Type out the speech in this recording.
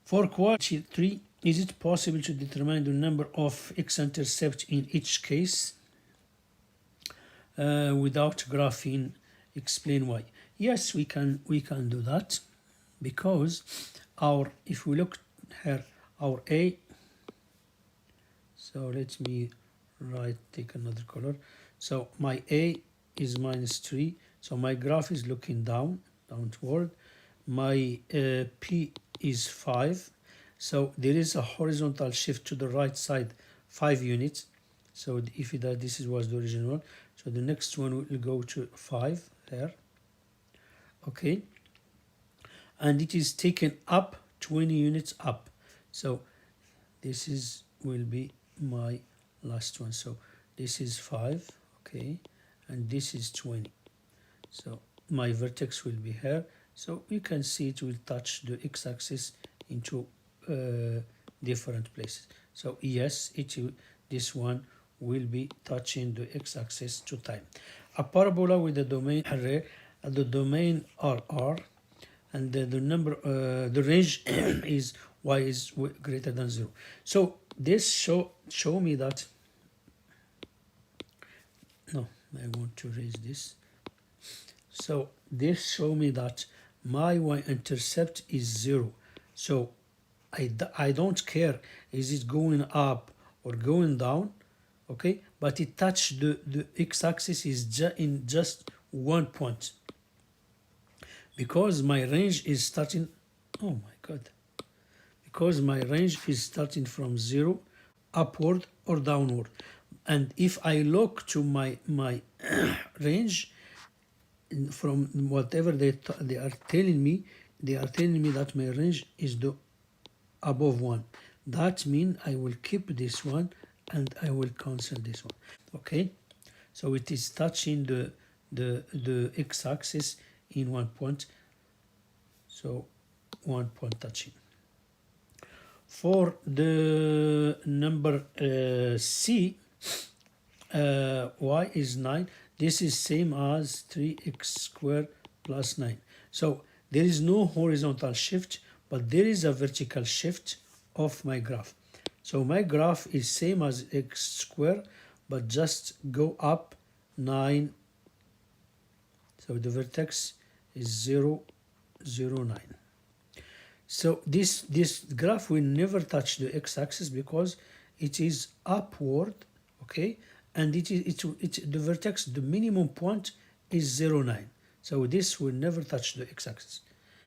For quadratic 3, is it possible to determine the number of x-intercepts in each case without graphing? Explain why. Yes, we can do that, because if we look here, our A, so let me take another color. So my A is -3, so my graph is looking downward. My P is 5, so there is a horizontal shift to the right side 5 units. So if this was the original one, so the next one will go to 5 there. Okay, and it is taken up 20 units up, so this will be my last one. So this is 5, okay, and this is 20. So my vertex will be here. So you can see it will touch the x-axis into different places. So yes, this one will be touching the x-axis 2 times. A parabola with the domain array, the domain R, and the number, the range is y is greater than 0. So this show me that, no, I want to raise this. So this show me that my y-intercept is 0. So I don't care is it going up or going down, okay, but it touched the x-axis is in just 1 point, because my range is starting, oh my god, because my range is starting from 0 upward or downward. And if I look to my range, from whatever they are telling me, that my range is above 1. That means I will keep this one and I will cancel this one. Okay, so it is touching the x-axis in 1 point, so 1 point touching. For the number C, y is 9. This is same as 3x squared plus 9. So there is no horizontal shift, but there is a vertical shift of my graph. So my graph is same as x squared, but just go up 9. So the vertex is 0, 0, 9. So this graph will never touch the x-axis because it is upward, okay, and the vertex, the minimum point is 0, 9. So this will never touch the x-axis.